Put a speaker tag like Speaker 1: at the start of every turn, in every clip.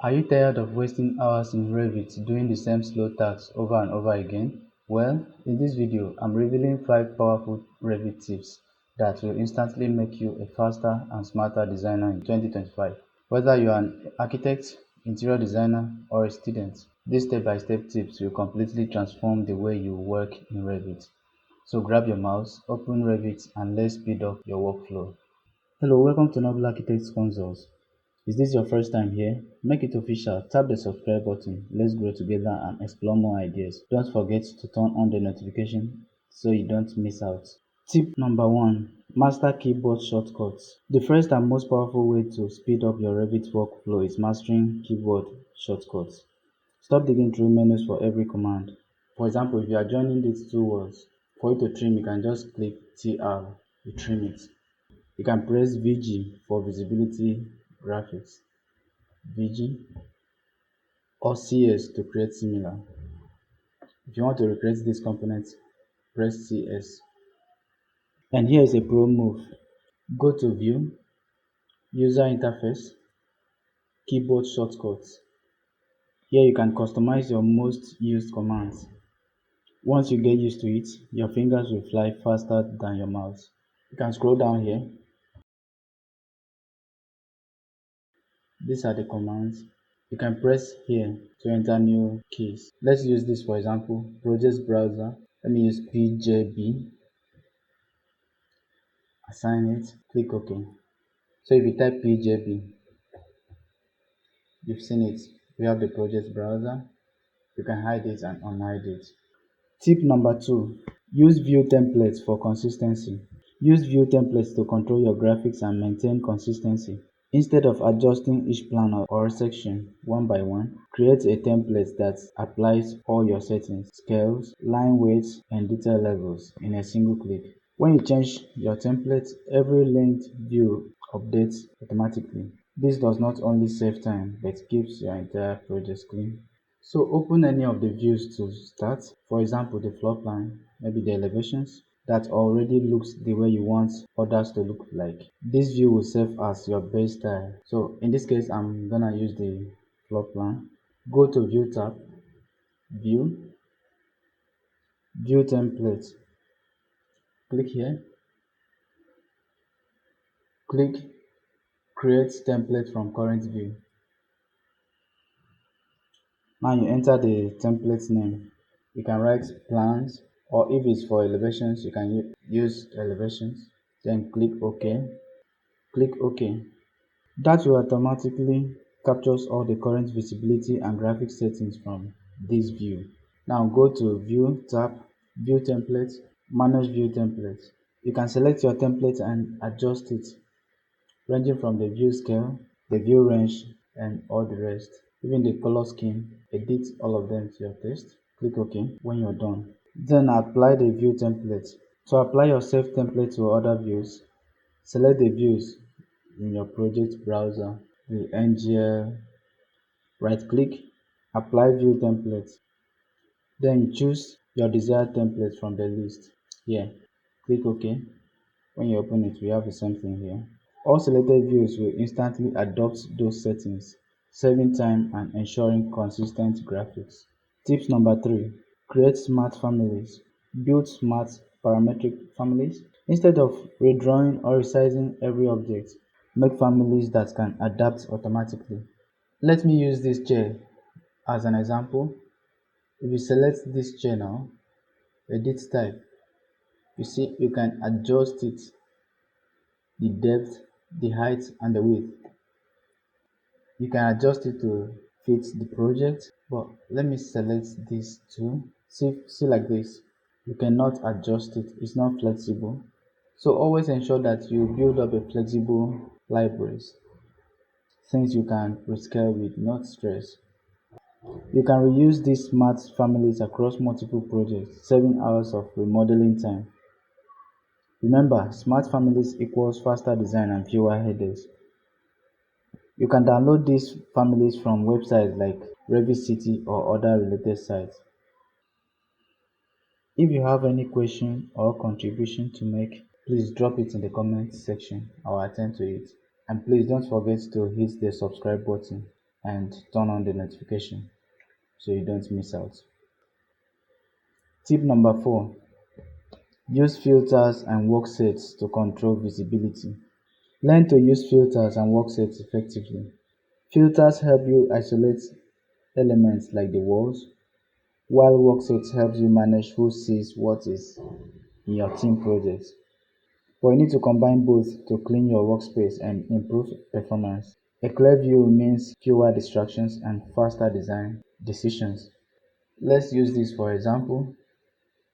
Speaker 1: Are you tired of wasting hours in Revit doing the same slow tasks over and over again? Well, in this video, I'm revealing 5 powerful Revit tips that will instantly make you a faster and smarter designer in 2025. Whether you are an architect, interior designer, or a student, these step-by-step tips will completely transform the way you work in Revit. So grab your mouse, open Revit, and let's speed up your workflow. Hello, welcome to Noble Architects Consoles. Is this your first time here? Make it official. Tap the subscribe button. Let's grow together and explore more ideas. Don't forget to turn on the notification so you don't miss out. Tip number 1. Master keyboard shortcuts. The first and most powerful way to speed up your Revit workflow is mastering keyboard shortcuts. Stop digging through menus for every command. For example, if you are joining these two words, for you to trim, you can just click TR, you trim it. You can press VG for visibility graphics, VG, or CS to create similar. If you want to recreate this component, press CS. And here is a pro move. Go to View, User Interface, Keyboard Shortcuts. Here you can customize your most used commands. Once you get used to it, your fingers will fly faster than your mouse. You can scroll down here. These are the commands. You can press here to enter new keys. Let's use this for example, Project Browser. Let me use PJB. Assign it, click OK. So if you type PJB, you've seen it. We have the project browser. You can hide it and unhide it. Tip number 2. Use view templates for consistency. Use view templates to control your graphics and maintain consistency. Instead of adjusting each plan or section one by one, create a template that applies all your settings, scales, line weights, and detail levels in a single click. When you change your template, every linked view updates automatically. This does not only save time, but keeps your entire project clean. So open any of the views to start. For example, the floor plan, maybe the elevations, that already looks the way you want others to look like. This view will serve as your base style. So in this case, I'm gonna use the floor plan. Go to View tab, View, View Template. Click here. Click Create Template from Current View. Now you enter the template name. You can write plans, or if it's for elevations, you can use elevations. Then click OK. Click OK. That will automatically captures all the current visibility and graphic settings from this view. Now go to View tab, View Template, Manage View Template. You can select your template and adjust it, ranging from the view scale, the view range, and all the rest. Even the color scheme, edit all of them to your taste. Click OK when you're done. Then apply the view template. To apply your self template to other views, select the views in your project browser, the NGL, right click, apply view template. Then choose your desired template from the list. Here, click OK. When you open it, we have the same thing here. All selected views will instantly adopt those settings, saving time and ensuring consistent graphics. Tips number 3. Create smart families. Build smart parametric families. Instead of redrawing or resizing every object, make families that can adapt automatically. Let me use this chair as an example. If you select this chair now, edit type, you see you can adjust it, the depth, the height, and the width. You can adjust it to fit the project, but let me select these two. See like this, you cannot adjust it, it's not flexible. So always ensure that you build up a flexible libraries, things you can rescale with, not stress. You can reuse these smart families across multiple projects, saving hours of remodeling time. Remember, smart families equals faster design and fewer headaches. You can download these families from websites like Revit City or other related sites. If you have any question or contribution to make, please drop it in the comment section. I'll attend to it. And please don't forget to hit the subscribe button and turn on the notification so you don't miss out. Tip number 4: use filters and worksets to control visibility. Learn to use filters and worksets effectively. Filters help you isolate elements like the walls, while worksets helps you manage who sees what is in your team project. But you need to combine both to clean your workspace and improve performance. A clear view means fewer distractions and faster design decisions. Let's use this for example.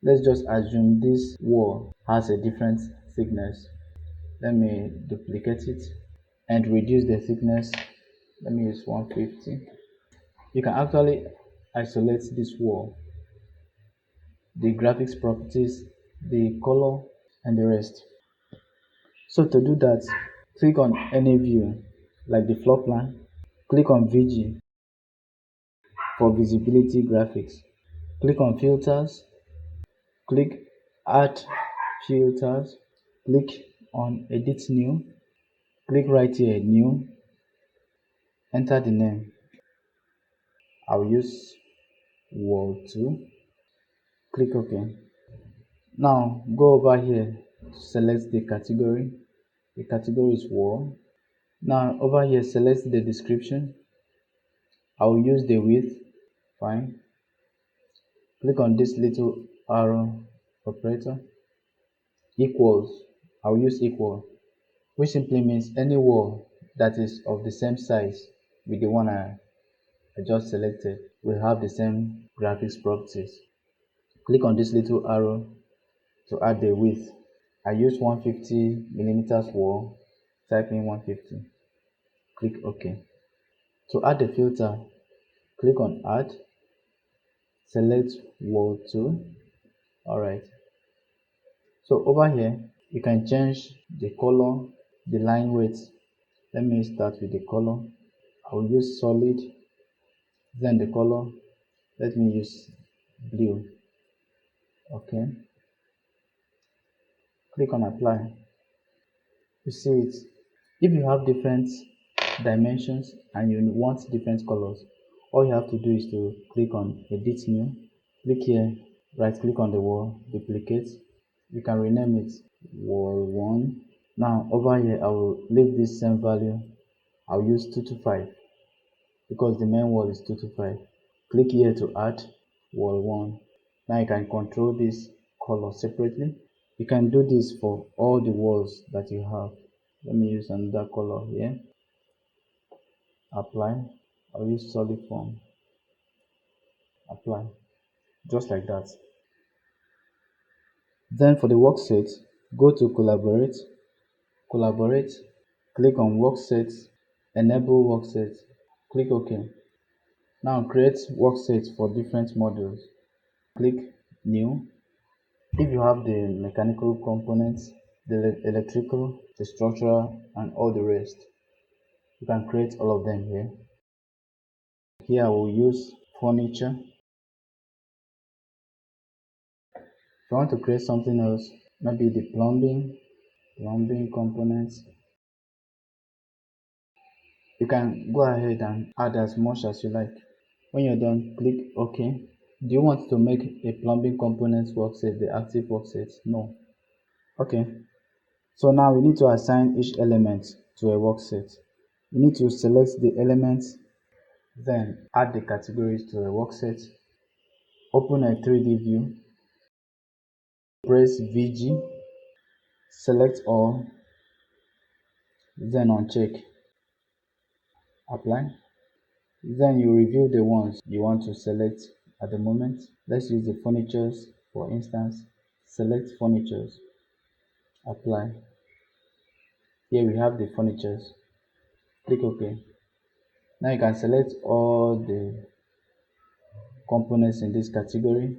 Speaker 1: Let's just assume this wall has a different thickness. Let me duplicate it and reduce the thickness. Let me use 150. You can actually isolate this wall, the graphics properties, the color, and the rest. So to do that, click on any view like the floor plan. Click on VG for visibility graphics. Click on filters. Click add filters. Click on edit new. Click right here new. Enter the name. I'll use wall 2. Click OK. Now go over here, select the category. The category is wall. Now over here, select the description. I will use the width. Fine. Click on this little arrow operator. Equals. I will use equal, which simply means any wall that is of the same size with the one I just selected will have the same graphics properties. Click on this little arrow to add the width. I use 150 millimeters wall. Type in 150. Click OK. To add the filter, click on add. Select wall 2. Alright. So over here, you can change the color, the line weight. Let me start with the color. I will use solid. Then the color. Let me use blue. Okay. Click on apply. You see it. If you have different dimensions and you want different colors, all you have to do is to click on edit new. Click here, right click on the wall, duplicate. You can rename it wall 1. Now over here I will leave this same value. I'll use 225 because the main wall is 225. Click here to add wall 1. Now you can control this color separately. You can do this for all the walls that you have. Let me use another color here. Apply. I'll use solid form. Apply. Just like that. Then for the workset, go to collaborate. Collaborate. Click on worksets. Enable worksets. Click OK. Now create worksets for different models. Click new. If you have the mechanical components, the electrical, the structural, and all the rest, you can create all of them here. Here I will use furniture. If you want to create something else, maybe the plumbing components, you can go ahead and add as much as you like. When you're done, click OK. Do you want to make a plumbing components workset the active workset? No. Okay. So now we need to assign each element to a workset. You need to select the elements, then add the categories to a workset. Open a 3D view. Press VG. Select all. Then uncheck. Apply. Then you review the ones you want to select at the moment. Let's use the furnitures for instance. Select furnitures. Apply. Here we have the furnitures. Click OK. Now you can select all the components in this category.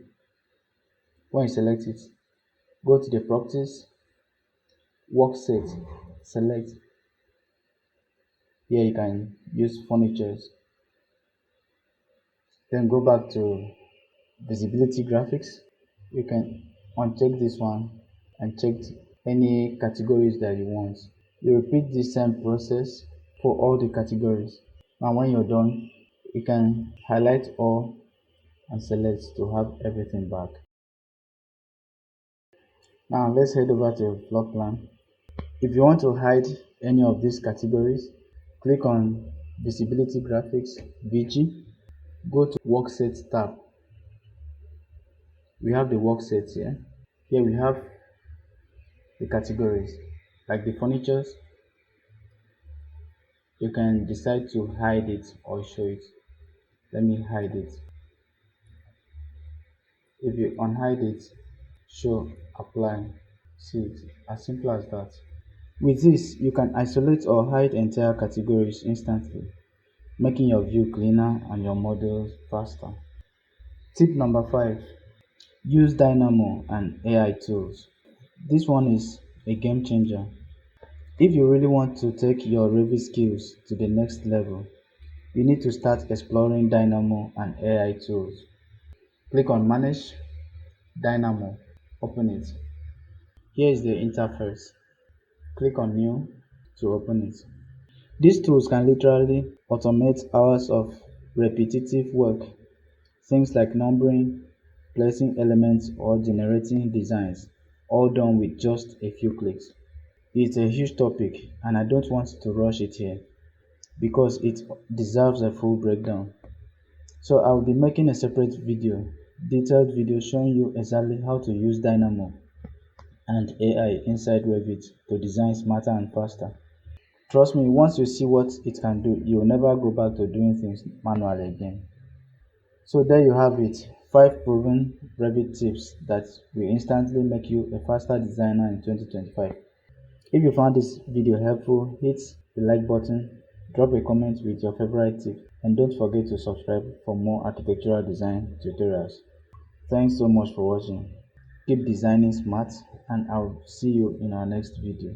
Speaker 1: When you select it, go to the properties, workset, select. Here you can use furnitures. Then go back to visibility graphics. You can uncheck this one and check any categories that you want. You repeat the same process for all the categories. Now when you're done, you can highlight all and select to have everything back. Now let's head over to floor plan. If you want to hide any of these categories, click on Visibility Graphics, VG, go to Worksets tab. We have the Worksets here. Here we have the categories, like the furnitures. You can decide to hide it or show it. Let me hide it. If you unhide it, show, apply, see it, as simple as that. With this, you can isolate or hide entire categories instantly, making your view cleaner and your models faster. Tip number 5, use Dynamo and AI tools. This one is a game changer. If you really want to take your Revit skills to the next level, you need to start exploring Dynamo and AI tools. Click on Manage, Dynamo, open it. Here is the interface. Click on New to open it. These tools can literally automate hours of repetitive work, things like numbering, placing elements, or generating designs, all done with just a few clicks. It's a huge topic and I don't want to rush it here because it deserves a full breakdown. So I'll be making a separate video, detailed video showing you exactly how to use Dynamo and AI inside Revit to design smarter and faster. Trust me, once you see what it can do, you'll never go back to doing things manually again. So there you have it, 5 proven Revit tips that will instantly make you a faster designer in 2025. If you found this video helpful, hit the like button, drop a comment with your favorite tip, and don't forget to subscribe for more architectural design tutorials. Thanks so much for watching. Keep designing smart, and I'll see you in our next video.